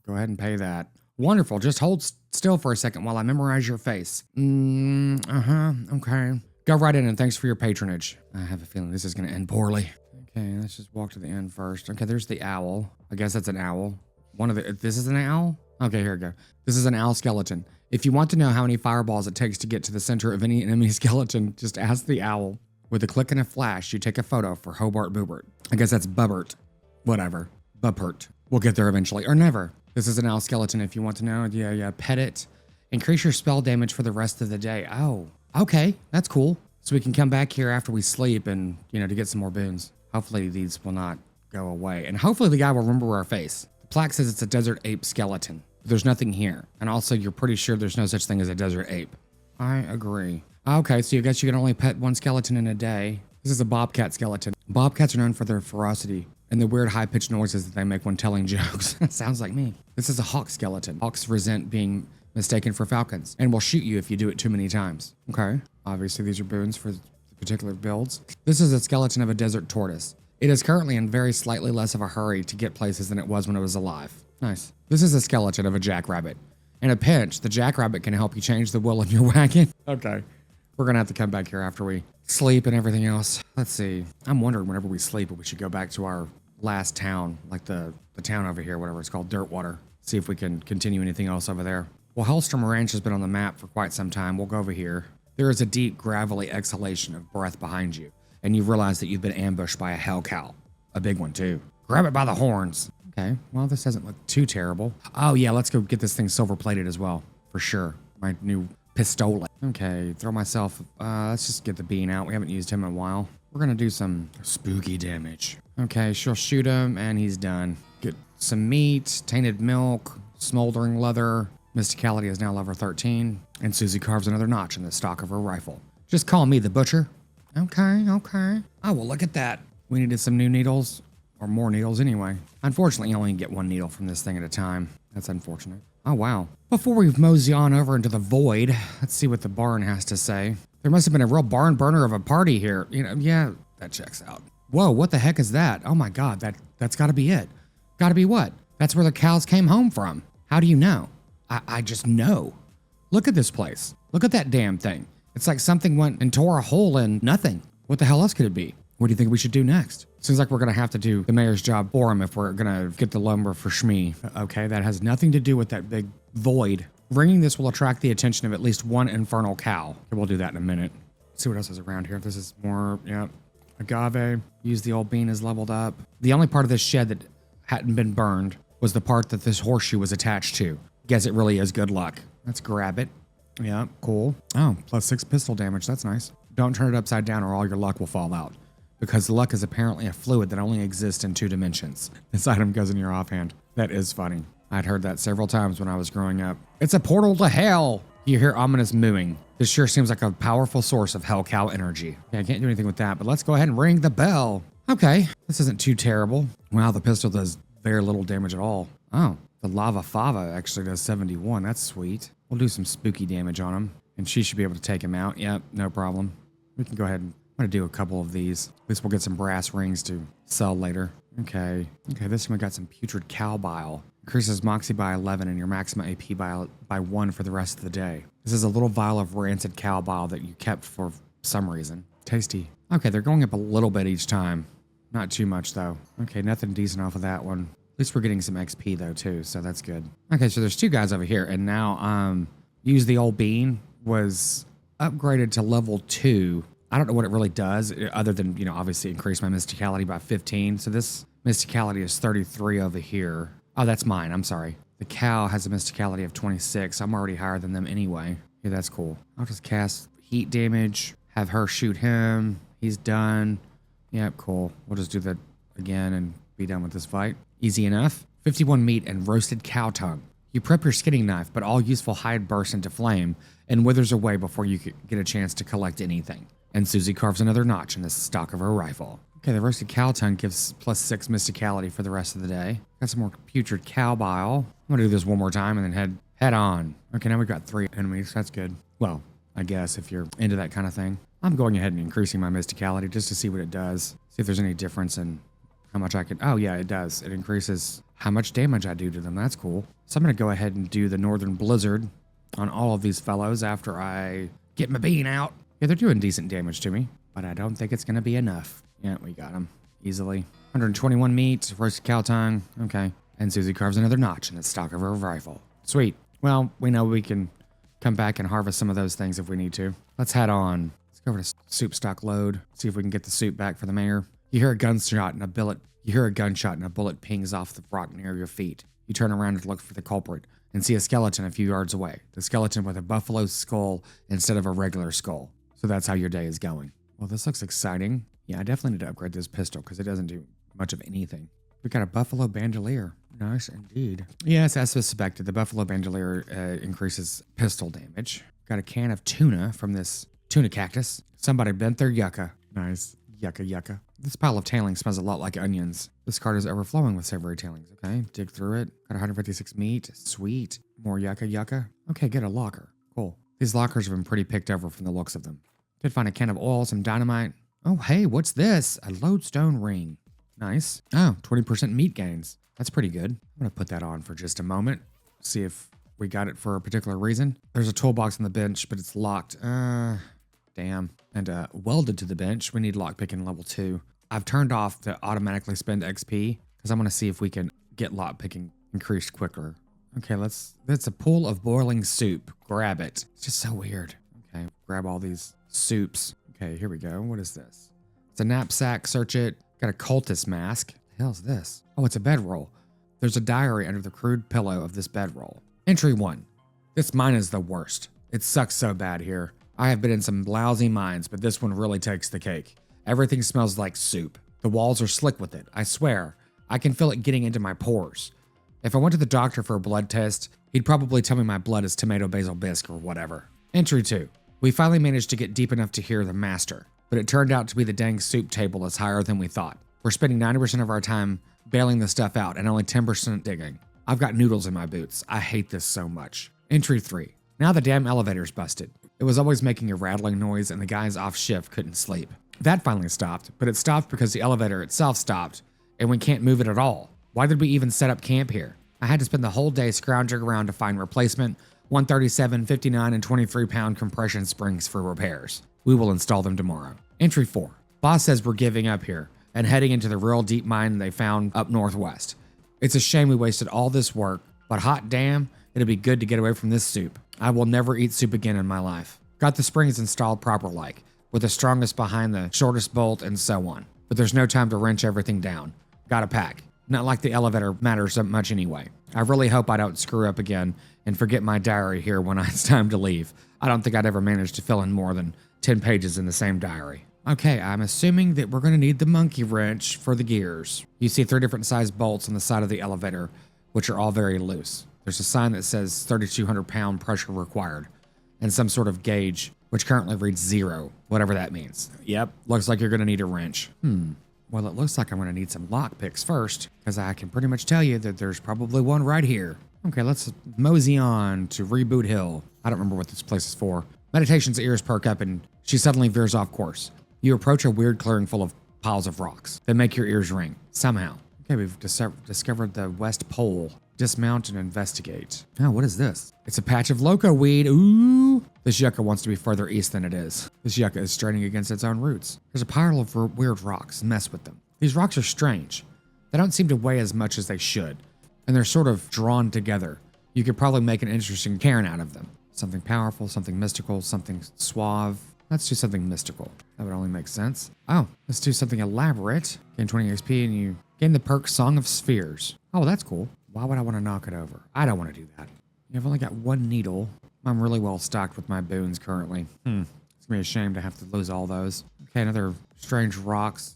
go ahead and pay that. Wonderful. Just hold still for a second while I memorize your face. Okay. Go right in and thanks for your patronage. I have a feeling this is going to end poorly. Okay, let's just walk to the end first. Okay, there's the owl. I guess that's an owl. This is an owl? Okay, here we go. This is an owl skeleton. If you want to know how many fireballs it takes to get to the center of any enemy skeleton, just ask the owl. With a click and a flash, you take a photo for Hobart Boobert. I guess that's Bubbert. Whatever. Bubbert. We'll get there eventually. Or never. This is an owl skeleton if you want to know. Yeah, pet it. Increase your spell damage for the rest of the day. Oh, okay, that's cool. So we can come back here after we sleep and, to get some more boons. Hopefully these will not go away. And hopefully the guy will remember our face. The plaque says it's a desert ape skeleton. But there's nothing here. And also you're pretty sure there's no such thing as a desert ape. I agree. Okay, so I guess you can only pet one skeleton in a day. This is a bobcat skeleton. Bobcats are known for their ferocity and the weird high-pitched noises that they make when telling jokes. Sounds like me. This is a hawk skeleton. Hawks resent being mistaken for falcons and will shoot you if you do it too many times. Okay, obviously these are boons for the particular builds. This is a skeleton of a desert tortoise. It is currently in very slightly less of a hurry to get places than it was when it was alive. Nice. This is a skeleton of a jackrabbit. In a pinch, the jackrabbit can help you change the wheel in your wagon. Okay, we're gonna have to come back here after we sleep and everything else. Let's see. I'm wondering whenever we sleep, if we should go back to our last town, like the town over here, whatever it's called, Dirtwater. See if we can continue anything else over there. Well, Hellstrom Ranch has been on the map for quite some time. We'll go over here. There is a deep, gravelly exhalation of breath behind you, and you realize that you've been ambushed by a hell cow. A big one, too. Grab it by the horns. Okay, well, this doesn't look too terrible. Oh, yeah, let's go get this thing silver-plated as well, for sure. My new pistol. Okay, throw myself. Let's just get the bean out. We haven't used him in a while. We're gonna do some spooky damage. Okay, she'll shoot him, and he's done. Get some meat, tainted milk, smoldering leather. Mysticality is now level 13, and Susie carves another notch in the stock of her rifle. Just call me the butcher. Okay. Oh, well, look at that. We needed some new needles, or more needles anyway. Unfortunately, you only get one needle from this thing at a time. That's unfortunate. Oh, wow. Before we mosey on over into the void, let's see what the barn has to say. There must have been a real barn burner of a party here. Yeah, that checks out. Whoa, what the heck is that? Oh my God, that's gotta be it. Gotta be what? That's where the cows came home from. How do you know? I just know. Look at this place. Look at that damn thing. It's like something went and tore a hole in nothing. What the hell else could it be? What do you think we should do next? Seems like we're gonna have to do the mayor's job for him if we're gonna get the lumber for Shmee. Okay, that has nothing to do with that big void. Ringing this will attract the attention of at least one infernal cow. Okay, we'll do that in a minute. See what else is around here. This is more, yeah, agave. Use the old bean is leveled up. The only part of this shed that hadn't been burned was the part that this horseshoe was attached to. Guess it really is good luck. Let's grab it. Yeah, cool. Oh, +6 pistol damage. That's nice. Don't turn it upside down or all your luck will fall out. Because luck is apparently a fluid that only exists in 2 dimensions. This item goes in your offhand. That is funny. I'd heard that several times when I was growing up. It's a portal to hell. You hear ominous mooing. This sure seems like a powerful source of hell cow energy. Okay, I can't do anything with that, but let's go ahead and ring the bell. Okay, this isn't too terrible. Wow, the pistol does very little damage at all. Oh, the lava fava actually does 71. That's sweet. We'll do some spooky damage on him, and she should be able to take him out. Yep, no problem. We can go ahead and I'm gonna do a couple of these. At least we'll get some brass rings to sell later. Okay, this one got some putrid cow bile. Increases Moxie by 11 and your maximum AP by 1 for the rest of the day. This is a little vial of rancid cow bile that you kept for some reason. Tasty. Okay, they're going up a little bit each time. Not too much though. Okay, nothing decent off of that one. At least we're getting some XP though too, so that's good. Okay, so there's 2 guys over here, and now use the old bean was upgraded to level 2. I don't know what it really does other than, obviously increase my mysticality by 15. So this mysticality is 33 over here. Oh, that's mine. I'm sorry. The cow has a mysticality of 26. I'm already higher than them anyway. Yeah, that's cool. I'll just cast heat damage, have her shoot him. He's done. Yep, cool. We'll just do that again and be done with this fight. Easy enough. 51 meat and roasted cow tongue. You prep your skinning knife, but all useful hide bursts into flame and withers away before you get a chance to collect anything. And Susie carves another notch in the stock of her rifle. Okay, the roasted cow tongue gives +6 mysticality for the rest of the day. Got some more putrid cow bile. I'm gonna do this one more time and then head on. Okay, now we've got 3 enemies. That's good. Well, I guess if you're into that kind of thing. I'm going ahead and increasing my mysticality just to see what it does. See if there's any difference in how much I can. Oh yeah, it does. It increases how much damage I do to them. That's cool. So I'm gonna go ahead and do the Northern Blizzard on all of these fellows after I get my bean out. Yeah, they're doing decent damage to me, but I don't think it's going to be enough. Yeah, we got them easily. 121 meat, roasted cow tongue. Okay. And Susie carves another notch in the stock of her rifle. Sweet. Well, we know we can come back and harvest some of those things if we need to. Let's head on. Let's go over to soup stock load. See if we can get the soup back for the mayor. You hear a gunshot and a bullet pings off the rock near your feet. You turn around and look for the culprit and see a skeleton a few yards away. The skeleton with a buffalo skull instead of a regular skull. So that's how your day is going. Well, this looks exciting. Yeah, I definitely need to upgrade this pistol because it doesn't do much of anything. We got a buffalo bandolier. Nice indeed. Yes, as suspected, the buffalo bandolier increases pistol damage. Got a can of tuna from this tuna cactus. Somebody bent their yucca. Nice. Yucca yucca. This pile of tailings smells a lot like onions. This cart is overflowing with savory tailings. Okay, dig through it. Got 156 meat. Sweet. More yucca yucca. Okay, get a locker. Cool. These lockers have been pretty picked over from the looks of them. Did find a can of oil, some dynamite. Oh, hey, what's this? A lodestone ring. Nice. Oh, 20% meat gains. That's pretty good. I'm going to put that on for just a moment. See if we got it for a particular reason. There's a toolbox on the bench, but it's locked. Damn. And welded to the bench. We need lockpicking level 2. I've turned off the automatically spend XP because I'm going to see if we can get lockpicking increased quicker. Okay, that's a pool of boiling soup. Grab it. It's just so weird. Okay, grab all these soups. Okay, here we go. What is this? It's a knapsack. Search it. Got a cultist mask. What the hell is this? Oh, it's a bedroll. There's a diary under the crude pillow of this bedroll. Entry 1. This mine is the worst. It sucks so bad here. I have been in some lousy mines, but this one really takes the cake. Everything smells like soup. The walls are slick with it. I swear. I can feel it getting into my pores. If I went to the doctor for a blood test, he'd probably tell me my blood is tomato basil bisque or whatever. Entry 2. We finally managed to get deep enough to hear the master, but it turned out to be the dang soup table is higher than we thought. We're spending 90% of our time bailing the stuff out and only 10% digging. I've got noodles in my boots. I hate this so much. Entry 3. Now the damn elevator's busted. It was always making a rattling noise and the guys off shift couldn't sleep. That finally stopped, but it stopped because the elevator itself stopped and we can't move it at all. Why did we even set up camp here? I had to spend the whole day scrounging around to find replacement 137, 59, and 23 pound compression springs for repairs. We will install them tomorrow. Entry 4. Boss says we're giving up here and heading into the real deep mine they found up northwest. It's a shame we wasted all this work, but hot damn, it'll be good to get away from this soup. I will never eat soup again in my life. Got the springs installed proper like, with the strongest behind the shortest bolt and so on. But there's no time to wrench everything down. Gotta pack. Not like the elevator matters that much anyway. I really hope I don't screw up again and forget my diary here when it's time to leave. I don't think I'd ever manage to fill in more than 10 pages in the same diary. Okay, I'm assuming that we're gonna need the monkey wrench for the gears. You see 3 different sized bolts on the side of the elevator, which are all very loose. There's a sign that says 3,200 pound pressure required and some sort of gauge, which currently reads 0, whatever that means. Yep, looks like you're gonna need a wrench. Well, it looks like I'm gonna need some lock picks first, because I can pretty much tell you that there's probably one right here. Okay, let's mosey on to Reboot Hill. I don't remember what this place is for. Meditation's ears perk up and she suddenly veers off course. You approach a weird clearing full of piles of rocks that make your ears ring, somehow. Okay, we've discovered the West Pole. Dismount and investigate. Oh, what is this? It's a patch of loco weed. Ooh! This yucca wants to be further east than it is. This yucca is straining against its own roots. There's a pile of weird rocks. Mess with them. These rocks are strange. They don't seem to weigh as much as they should. And they're sort of drawn together. You could probably make an interesting cairn out of them. Something powerful, something mystical, something suave. Let's do something mystical. That would only make sense. Oh, let's do something elaborate. Gain 20 XP and you gain the perk Song of Spheres. Oh, that's cool. Why would I want to knock it over? I don't want to do that. I've only got 1 needle. I'm really well stocked with my boons currently. It's gonna be a shame to have to lose all those. Okay, another strange rocks.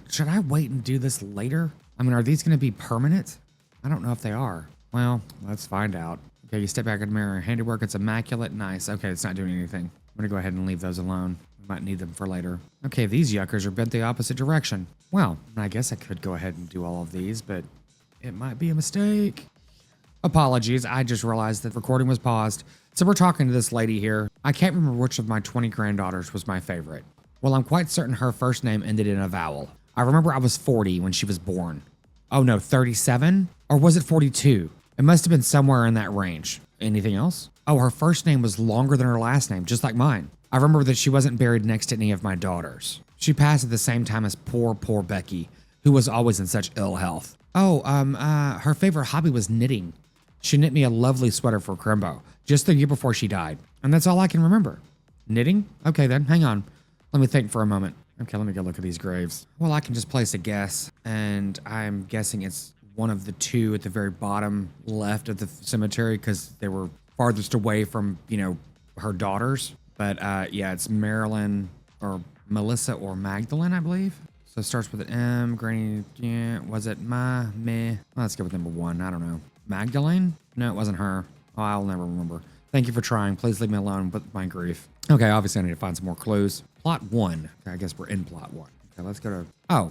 Should I wait and do this later? I mean, are these gonna be permanent? I don't know if they are. Well, let's find out. Okay, you step back in the mirror. Handiwork, it's immaculate. Nice. Okay, it's not doing anything. I'm gonna go ahead and leave those alone. We might need them for later. Okay, these yuckers are bent the opposite direction. Well, I guess I could go ahead and do all of these, but it might be a mistake. Apologies, I just realized that recording was paused. So we're talking to this lady here. I can't remember which of my 20 granddaughters was my favorite. Well, I'm quite certain her first name ended in a vowel. I remember I was 40 when she was born. Oh no, 37? Or was it 42? It must have been somewhere in that range. Anything else? Oh, her first name was longer than her last name, just like mine. I remember that she wasn't buried next to any of my daughters. She passed at the same time as poor Becky, who was always in such ill health. Oh, her favorite hobby was knitting. She knit me a lovely sweater for Crimbo, just the year before she died. And that's all I can remember. Knitting? Okay then, hang on. Let me think for a moment. Okay, let me go look at these graves. Well, I can just place a guess, and I'm guessing it's one of the 2 at the very bottom left of the cemetery because they were farthest away from, her daughters. But yeah, it's Marilyn or Melissa or Magdalene, I believe. So it starts with an M. Granny, yeah, was it meh? Let's go with number 1. I don't know. Magdalene? No, it wasn't her. Oh, I'll never remember. Thank you for trying. Please leave me alone with my grief. Okay, obviously I need to find some more clues. Plot 1. Okay, I guess we're in plot 1. Okay, let's go to... Oh,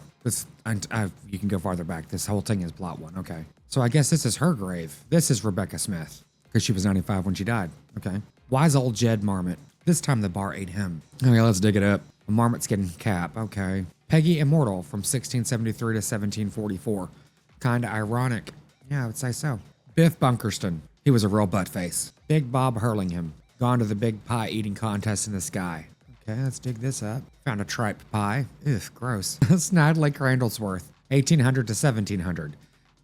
you can go farther back. This whole thing is plot 1. Okay. So I guess this is her grave. This is Rebecca Smith, because she was 95 when she died. Okay. Wise old Jed Marmot. This time the bar ate him. Okay, let's dig it up. A marmot's getting cap. Okay. Peggy Immortal from 1673 to 1744. Kinda ironic. Yeah, I would say so. Biff Bunkerston. He was a real butt face. Big Bob Hurlingham. Gone to the big pie eating contest in the sky. Okay, let's dig this up. Found a tripe pie. Ugh, gross. Snidely Crandallsworth. 1800 to 1700.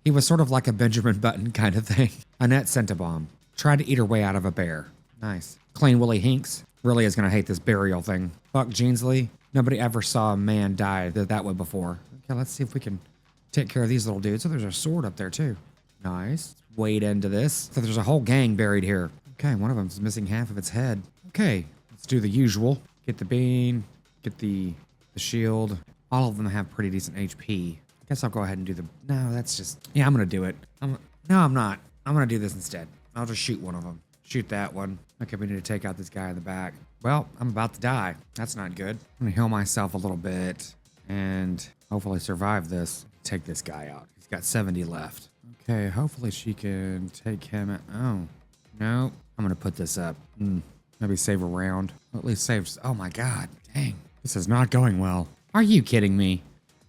He was sort of like a Benjamin Button kind of thing. Annette Centabomb. Tried to eat her way out of a bear. Nice. Clean Willie Hinks. Really is going to hate this burial thing. Buck Jeansley. Nobody ever saw a man die that way before. Okay, let's see if we can take care of these little dudes. So there's a sword up there too. Nice. Wade into this. So there's a whole gang buried here. Okay, one of them's missing half of its head. Okay, let's do the usual. Get the bean. Get the shield. All of them have pretty decent HP. I guess I'll go ahead and do the... No, that's just... Yeah, I'm going to do it. No, I'm not. I'm going to do this instead. I'll just shoot one of them. Shoot that one. Okay, we need to take out this guy in the back. Well, I'm about to die. That's not good. I'm going to heal myself a little bit and hopefully survive this. Take this guy out. He's got 70 left. Okay, hopefully she can take him out. Oh, no. I'm going to put this up. Maybe save a round. Or at least save. Oh my God. Dang. This is not going well. Are you kidding me?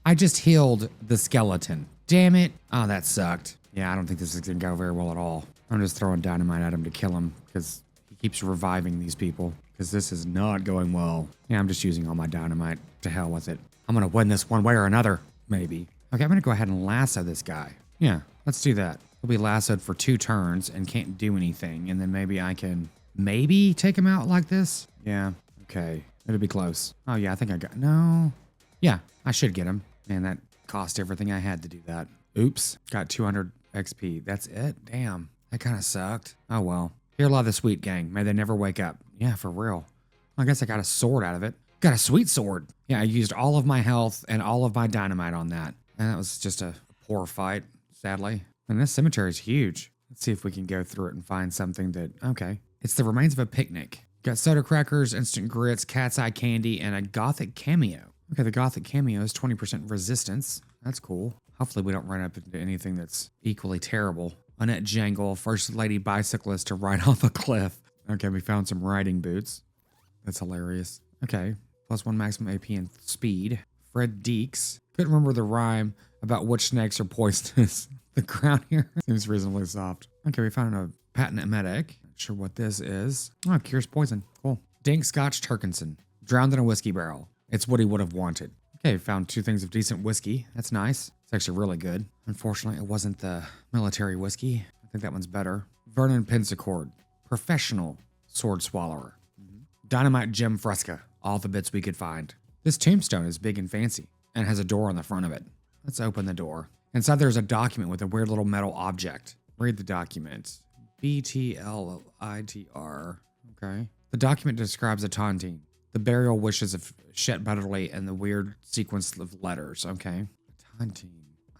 I just healed the skeleton. Damn it. Oh, that sucked. Yeah, I don't think this is going to go very well at all. I'm just throwing dynamite at him to kill him because he keeps reviving these people because this is not going well. Yeah, I'm just using all my dynamite. To hell with it. I'm going to win this one way or another. Maybe. Okay, I'm going to go ahead and lasso this guy. Yeah, let's do that. He'll be lassoed for 2 turns and can't do anything. And then maybe I can maybe take him out like this. Yeah, okay. It'll be close. Oh, yeah, I think I got... No. Yeah, I should get him. Man, that cost everything I had to do that. Oops. Got 200 XP. That's it? Damn. That kind of sucked. Oh, well. Here lie the sweet gang. May they never wake up. Yeah, for real. I guess I got a sword out of it. Got a sweet sword. Yeah, I used all of my health and all of my dynamite on that. And that was just a poor fight, sadly. And this cemetery is huge. Let's see if we can go through it and find something that... Okay. It's the remains of a picnic. Got soda crackers, instant grits, cat's eye candy, and a gothic cameo. Okay, the gothic cameo is 20% resistance. That's cool. Hopefully we don't run up into anything that's equally terrible. Annette Jangle, first lady bicyclist to ride off a cliff. Okay, we found some riding boots. That's hilarious. Okay, +1 maximum AP and speed. Fred Deeks. Couldn't remember the rhyme about which snakes are poisonous. The ground here seems reasonably soft. Okay, we found a patent emetic. Not sure what this is. Oh, cures poison. Cool. Dink Scotch Turkinson. Drowned in a whiskey barrel. It's what he would have wanted. Okay, found 2 things of decent whiskey. That's nice. It's actually really good. Unfortunately, it wasn't the military whiskey. I think that one's better. Vernon Pensacord. Professional sword swallower. Dynamite gem fresca. All the bits we could find. This tombstone is big and fancy and has a door on the front of it. Let's open the door. Inside there's a document with a weird little metal object. Read the document. BTLITR. Okay. The document describes a tontine. The burial wishes of Shet Butterly and the weird sequence of letters. Okay. Tontine.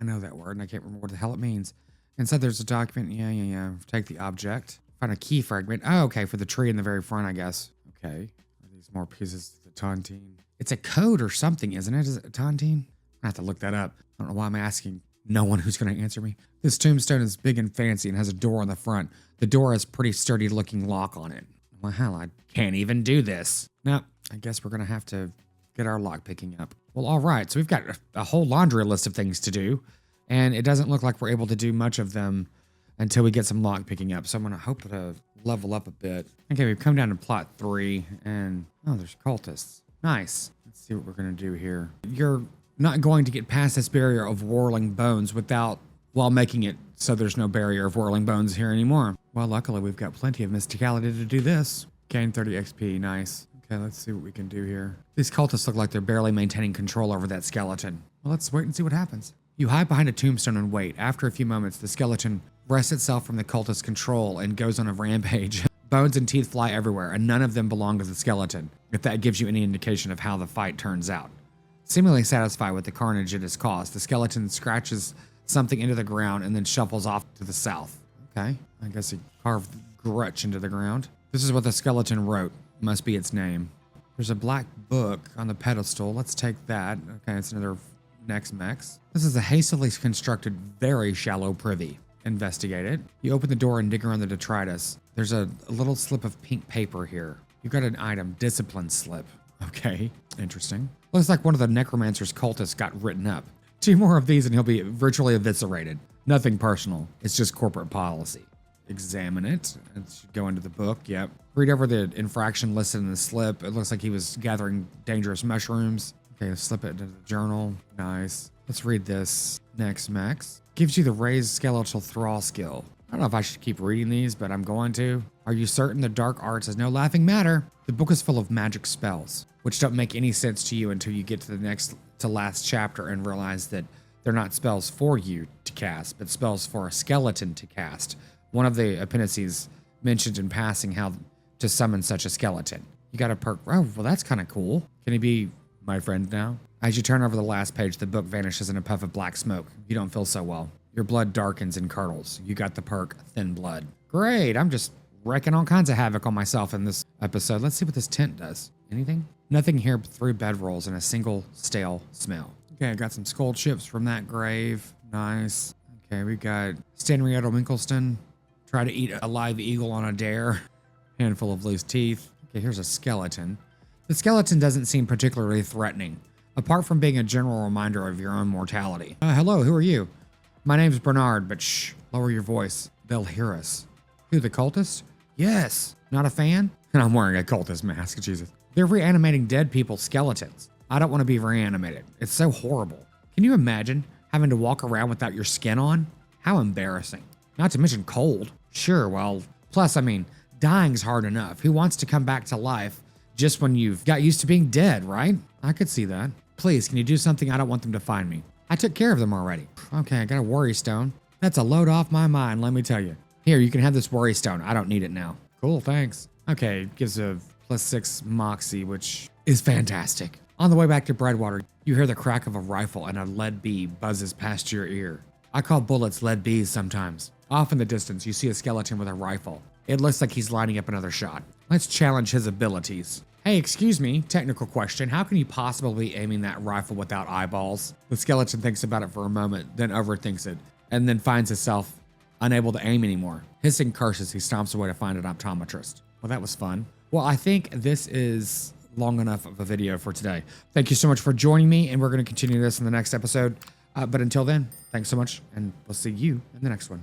I know that word and I can't remember what the hell it means. Inside there's a document. Yeah. Take the object. Find a key fragment. Oh, okay. For the tree in the very front, I guess. Okay. Are these more pieces of the tontine? It's a code or something, isn't it? Is it a tontine? I have to look that up. I don't know why I'm asking no one who's going to answer me. This tombstone is big and fancy and has a door on the front. The door has pretty sturdy looking lock on it. Well, hell, I can't even do this. No, I guess we're going to have to get our lock picking up. Well, all right. So we've got a whole laundry list of things to do. And it doesn't look like we're able to do much of them until we get some lock picking up. So I'm going to hope to level up a bit. Okay, we've come down to plot 3. And, oh, there's cultists. Nice. Let's see what we're going to do here. You're not going to get past this barrier of whirling bones while making it so there's no barrier of whirling bones here anymore. Well, luckily we've got plenty of mysticality to do this. Gain 30 XP, nice. Okay, let's see what we can do here. These cultists look like they're barely maintaining control over that skeleton. Well, let's wait and see what happens. You hide behind a tombstone and wait. After a few moments, the skeleton wrests itself from the cultist's control and goes on a rampage. Bones and teeth fly everywhere, and none of them belong to the skeleton, if that gives you any indication of how the fight turns out. Seemingly satisfied with the carnage it has caused, the skeleton scratches something into the ground and then shuffles off to the south. Okay, I guess he carved Grutch into the ground. This is what the skeleton wrote. Must be its name. There's a black book on the pedestal. Let's take that. Okay, it's another Nex Mex. This is a hastily constructed, very shallow privy. Investigate it. You open the door and dig around the detritus. There's a little slip of pink paper here. You've got an item, discipline slip. Okay, interesting. Looks like one of the necromancer's cultists got written up. 2 more of these and he'll be virtually eviscerated. Nothing personal. It's just corporate policy. Examine it. It should go into the book. Yep. Read over the infraction listed in the slip. It looks like he was gathering dangerous mushrooms. Okay, let's slip it into the journal. Nice. Let's read this. Next, Max. Gives you the raised skeletal thrall skill. I don't know if I should keep reading these, but I'm going to. Are you certain the dark arts is no laughing matter? The book is full of magic spells, which don't make any sense to you until you get to the next to last chapter and realize that they're not spells for you to cast, but spells for a skeleton to cast. One of the appendices mentioned in passing how to summon such a skeleton. You got a perk. Oh, well, that's kind of cool. Can he be my friend now? As you turn over the last page, the book vanishes in a puff of black smoke. You don't feel so well. Your blood darkens and curdles. You got the perk Thin Blood. Great. I'm just wreaking all kinds of havoc on myself in this episode. Let's see what this tent does. Anything? Nothing here but 3 bedrolls and a single stale smell. Okay, I got some skull chips from that grave. Nice. Okay, we got Stanrietta Winkelston. Try to eat a live eagle on a dare. Handful of loose teeth. Okay, here's a skeleton. The skeleton doesn't seem particularly threatening, apart from being a general reminder of your own mortality. Hello, who are you? My name's Bernard, but shh, lower your voice. They'll hear us. Who, the cultist? Yes. Not a fan? And I'm wearing a cultist mask, Jesus. They're reanimating dead people's skeletons. I don't want to be reanimated. It's so horrible. Can you imagine having to walk around without your skin on? How embarrassing. Not to mention cold. Sure, well, plus, I mean, dying's hard enough. Who wants to come back to life just when you've got used to being dead, right? I could see that. Please, can you do something? I don't want them to find me. I took care of them already. Okay, I got a worry stone. That's a load off my mind, let me tell you. Here, you can have this worry stone. I don't need it now. Cool, thanks. Okay, gives a +6 moxie, which is fantastic. On the way back to Breadwater, you hear the crack of a rifle and a lead bee buzzes past your ear. I call bullets lead bees sometimes. Off in the distance, you see a skeleton with a rifle. It looks like he's lining up another shot. Let's challenge his abilities. Hey, excuse me, technical question. How can you possibly be aiming that rifle without eyeballs? The skeleton thinks about it for a moment, then overthinks it, and then finds himself unable to aim anymore. Hissing curses, he stomps away to find an optometrist. Well, that was fun. Well, I think this is long enough of a video for today. Thank you so much for joining me, and we're going to continue this in the next episode. But until then, thanks so much, and we'll see you in the next one.